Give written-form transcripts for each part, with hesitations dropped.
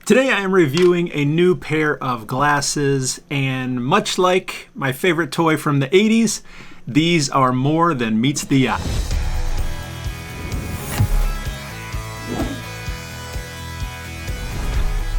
Today I am reviewing a new pair of glasses, and much like my favorite toy from the 80s, these are more than meets the eye.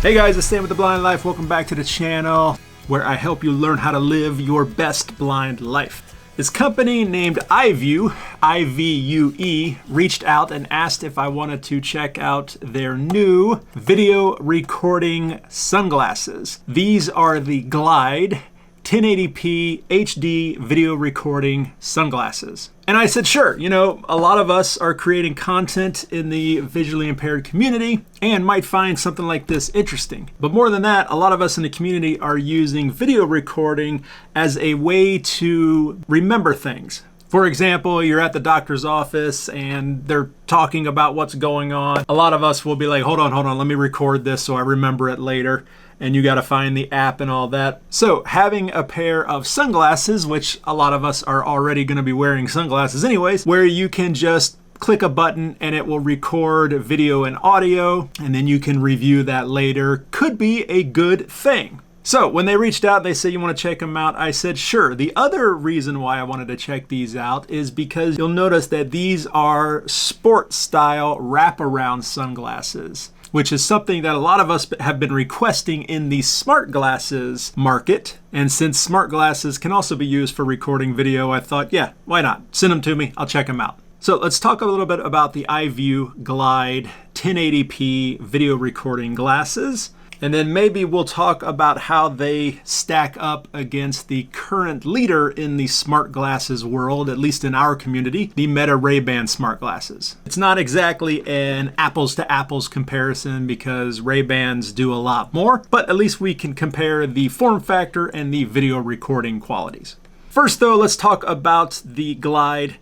Hey guys, it's Stan with The Blind Life. Welcome back to the channel where I help you learn how to live your best blind life. This company named iVue, I-V-U-E, reached out and asked if I wanted to check out their new video recording sunglasses. These are the Glide 1080p HD video recording sunglasses. And I said, sure, you know, a lot of us are creating content in the visually impaired community and might find something like this interesting. But more than that, a lot of us in the community are using video recording as a way to remember things. For example, you're at the doctor's office and they're talking about what's going on. A lot of us will be like, hold on, let me record this so I remember it later. And you got to find the app and all that. So having a pair of sunglasses, which a lot of us are already going to be wearing sunglasses anyways, where you can just click a button and it will record video and audio, and then you can review that later, could be a good thing. So when they reached out, they said, you want to check them out? I said, sure. The other reason why I wanted to check these out is because you'll notice that these are sport style wraparound sunglasses, which is something that a lot of us have been requesting in the smart glasses market. And since smart glasses can also be used for recording video, I thought, yeah, why not? Send them to me, I'll check them out. So let's talk a little bit about the iVue Glide 1080p video recording glasses. And then maybe we'll talk about how they stack up against the current leader in the smart glasses world, at least in our community, the Meta Ray-Ban smart glasses. It's not exactly an apples to apples comparison because Ray-Bans do a lot more, but at least we can compare the form factor and the video recording qualities. First though, let's talk about the Glide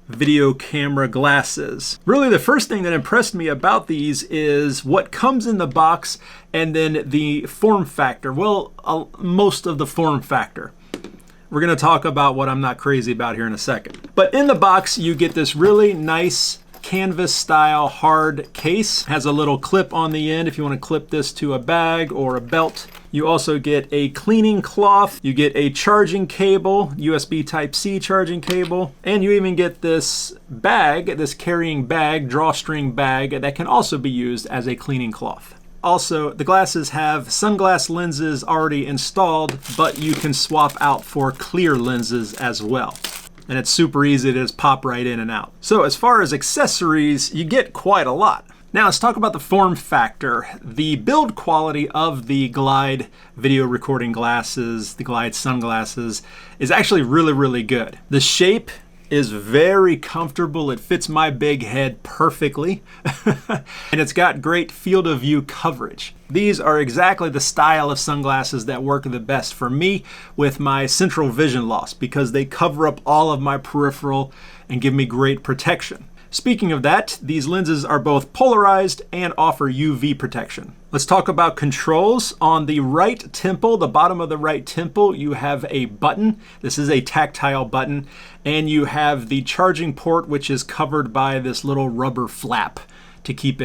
video camera glasses. Really, the first thing that impressed me about these is what comes in the box and then the form factor. Well, most of the form factor. We're going to talk about what I'm not crazy about here in a second. But in the box, you get this really nice canvas style hard case. Has a little clip on the end if you want to clip this to a bag or a belt. You also get a cleaning cloth, you get a charging cable, USB Type-C charging cable, and you even get this bag, this carrying bag, drawstring bag, that can also be used as a cleaning cloth. Also, the glasses have sunglass lenses already installed, but you can swap out for clear lenses as well. And it's super easy to just pop right in and out. So as far as accessories, you get quite a lot. Now let's talk about the form factor. The build quality of the Glide video recording glasses, the Glide sunglasses, is actually really, really good. The shape is very comfortable. It fits my big head perfectly. And it's got great field of view coverage. These are exactly the style of sunglasses that work the best for me with my central vision loss because they cover up all of my peripheral and give me great protection. Speaking of that, these lenses are both polarized and offer UV protection. Let's talk about controls. On the right temple, the bottom of the right temple, you have a button. This is a tactile button. And you have the charging port, which is covered by this little rubber flap to keep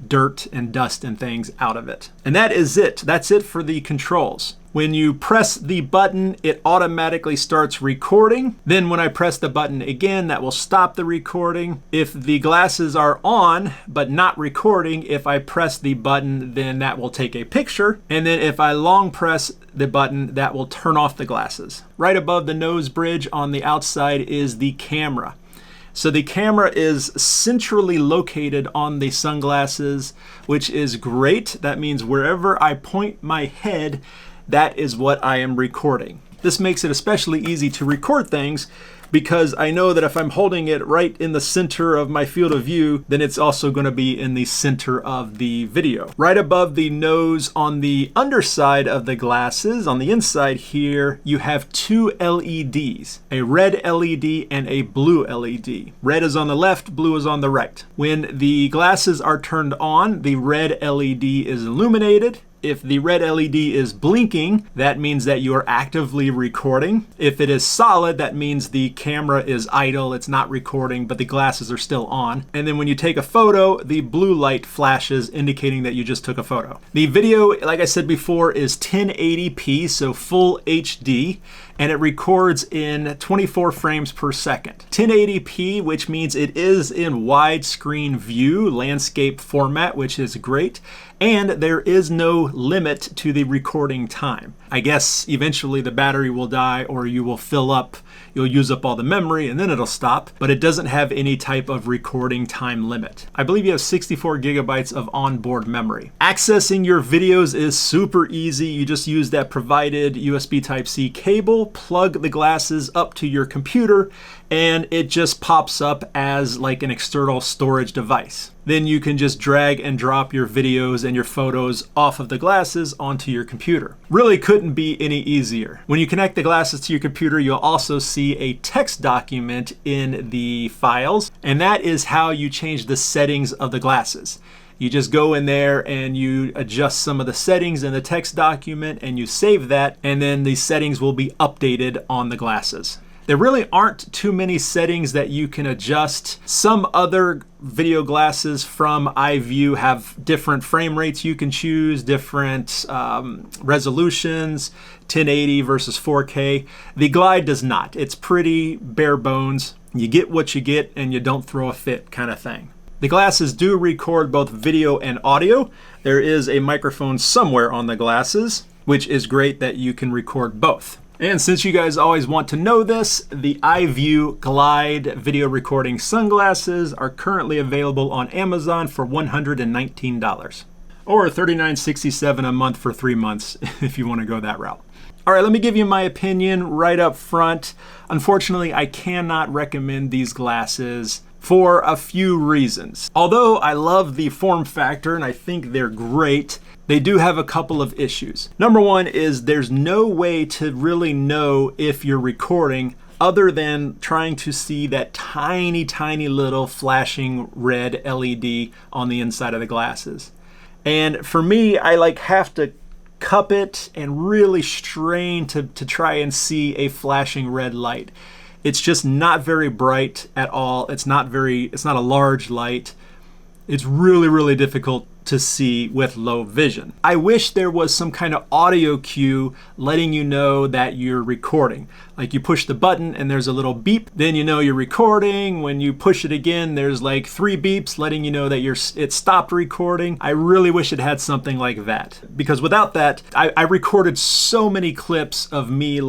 dirt and dust and things out of it. And that is it. That's it for the controls. When you press the button, it automatically starts recording. Then when I press the button again, that will stop the recording. If the glasses are on, but not recording, if I press the button, then that will take a picture. And then if I long press the button, that will turn off the glasses. Right above the nose bridge on the outside is the camera. So the camera is centrally located on the sunglasses, which is great. That means wherever I point my head, that is what I am recording. This makes it especially easy to record things because I know that if I'm holding it right in the center of my field of view, then it's also going to be in the center of the video. Right above the nose on the underside of the glasses, on the inside here, you have two LEDs, a red LED and a blue LED. Red is on the left, blue is on the right. When the glasses are turned on, the red LED is illuminated. If the red LED is blinking, that means that you are actively recording. If it is solid, that means the camera is idle, it's not recording, but the glasses are still on. And then when you take a photo, the blue light flashes indicating that you just took a photo. The video, like I said before, is 1080p, so full HD, and it records in 24 frames per second. 1080p, which means it is in widescreen view, landscape format, which is great. And there is no limit to the recording time. I guess eventually the battery will die, or you will fill up, you'll use up all the memory and then it'll stop, but it doesn't have any type of recording time limit. I believe you have 64 gigabytes of onboard memory. Accessing your videos is super easy. You just use that provided USB Type-C cable, plug the glasses up to your computer, and it just pops up as like an external storage device. Then you can just drag and drop your videos and your photos off of the glasses onto your computer. Really couldn't be any easier. When you connect the glasses to your computer, you'll also see a text document in the files, and that is how you change the settings of the glasses. You just go in there and you adjust some of the settings in the text document and you save that, and then the settings will be updated on the glasses. There really aren't too many settings that you can adjust. Some other video glasses from iView have different frame rates you can choose, different resolutions, 1080 versus 4K. The Glide does not. It's pretty bare bones. You get what you get and you don't throw a fit kind of thing. The glasses do record both video and audio. There is a microphone somewhere on the glasses, which is great that you can record both. And since you guys always want to know this, the iView Glide video recording sunglasses are currently available on Amazon for $119, or $39.67 a month for 3 months if you want to go that route. All right, let me give you my opinion right up front. Unfortunately, I cannot recommend these glasses for a few reasons. Although I love the form factor and I think they're great, they do have a couple of issues. Number one is there's no way to really know if you're recording other than trying to see that tiny, tiny little flashing red LED on the inside of the glasses. And for me, I have to cup it and really strain to try and see a flashing red light. It's just not very bright at all. It's not a large light. It's really, really difficult to see with low vision. I wish there was some kind of audio cue letting you know that you're recording. Like you push the button and there's a little beep, then you know you're recording. When you push it again, there's like 3 beeps letting you know that it stopped recording. I really wish it had something like that, because without that, I recorded so many clips of me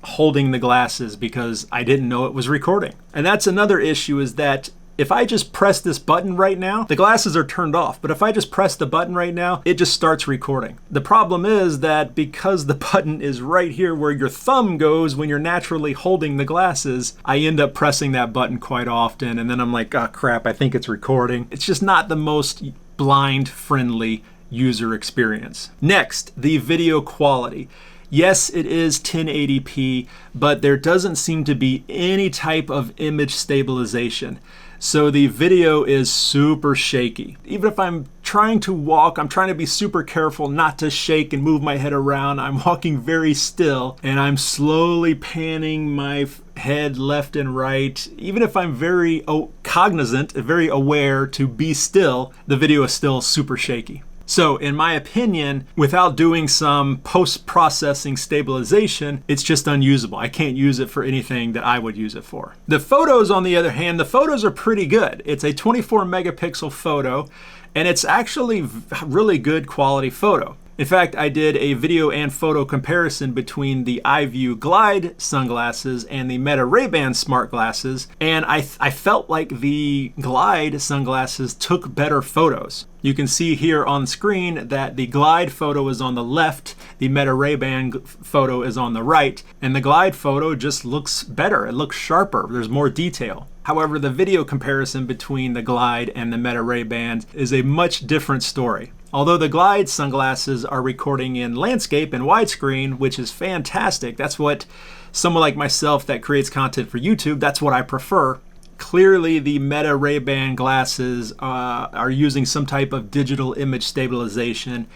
holding the glasses because I didn't know it was recording. And that's another issue, is that if I just press this button right now, the glasses are turned off, but if I just press the button right now, it just starts recording. The problem is that because the button is right here where your thumb goes when you're naturally holding the glasses, I end up pressing that button quite often, and then I'm like, oh crap, I think it's recording. It's just not the most blind-friendly user experience. Next, the video quality. Yes, it is 1080p, but there doesn't seem to be any type of image stabilization. So the video is super shaky. Even if I'm trying to walk, I'm trying to be super careful not to shake and move my head around. I'm walking very still and I'm slowly panning my head left and right. Even if I'm very cognizant, very aware to be still, the video is still super shaky. So in my opinion, without doing some post-processing stabilization, it's just unusable. I can't use it for anything that I would use it for. The photos, on the other hand, the photos are pretty good. It's a 24 megapixel photo, and it's actually really good quality photo. In fact, I did a video and photo comparison between the iView Glide sunglasses and the Meta Ray-Ban smart glasses, and I felt like the Glide sunglasses took better photos. You can see here on screen that the Glide photo is on the left, the Meta Ray-Ban photo is on the right, and the Glide photo just looks better. It looks sharper. There's more detail. However, the video comparison between the Glide and the Meta Ray-Ban is a much different story. Although the Glide sunglasses are recording in landscape and widescreen, which is fantastic. That's what someone like myself that creates content for YouTube, that's what I prefer. Clearly, the Meta Ray-Ban glasses are using some type of digital image stabilization,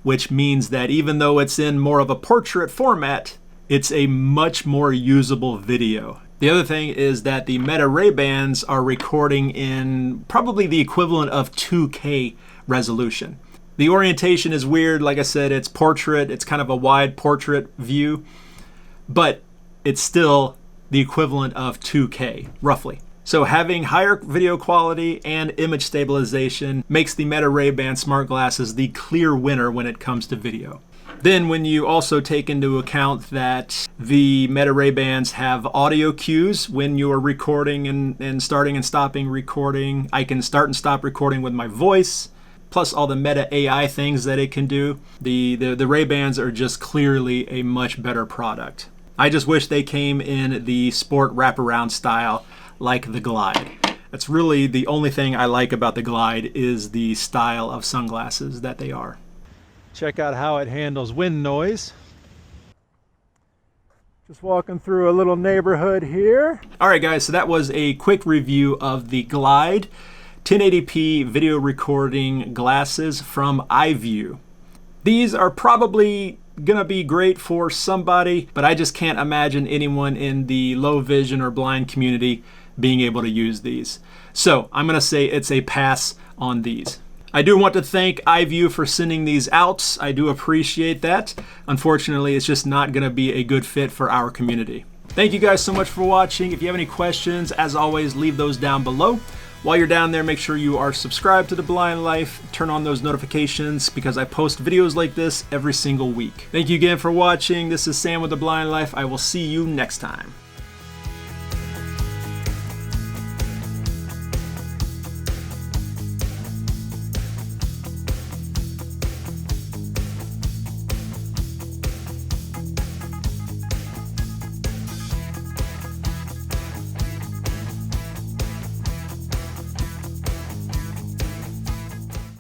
which means that even though it's in more of a portrait format, it's a much more usable video. The other thing is that the Meta Ray-Bans are recording in probably the equivalent of 2K resolution. The orientation is weird. Like I said, it's portrait. It's kind of a wide portrait view, but it's still the equivalent of 2K, roughly. So having higher video quality and image stabilization makes the Meta Ray-Ban smart glasses the clear winner when it comes to video. Then when you also take into account that the Meta Ray-Bans have audio cues when you're recording and starting and stopping recording. I can start and stop recording with my voice, plus all the Meta AI things that it can do. The Ray-Bans are just clearly a much better product. I just wish they came in the sport wraparound style like the Glide. That's really the only thing I like about the Glide is the style of sunglasses that they are. Check out how it handles wind noise. Just walking through a little neighborhood here. All right, guys, so that was a quick review of the Glide 1080p video recording glasses from iView. These are probably gonna be great for somebody, but I just can't imagine anyone in the low vision or blind community being able to use these. So I'm gonna say it's a pass on these. I do want to thank iView for sending these out. I do appreciate that. Unfortunately, it's just not gonna be a good fit for our community. Thank you guys so much for watching. If you have any questions, as always, leave those down below. While you're down there, make sure you are subscribed to The Blind Life. Turn on those notifications because I post videos like this every single week. Thank you again for watching. This is Sam with The Blind Life. I will see you next time.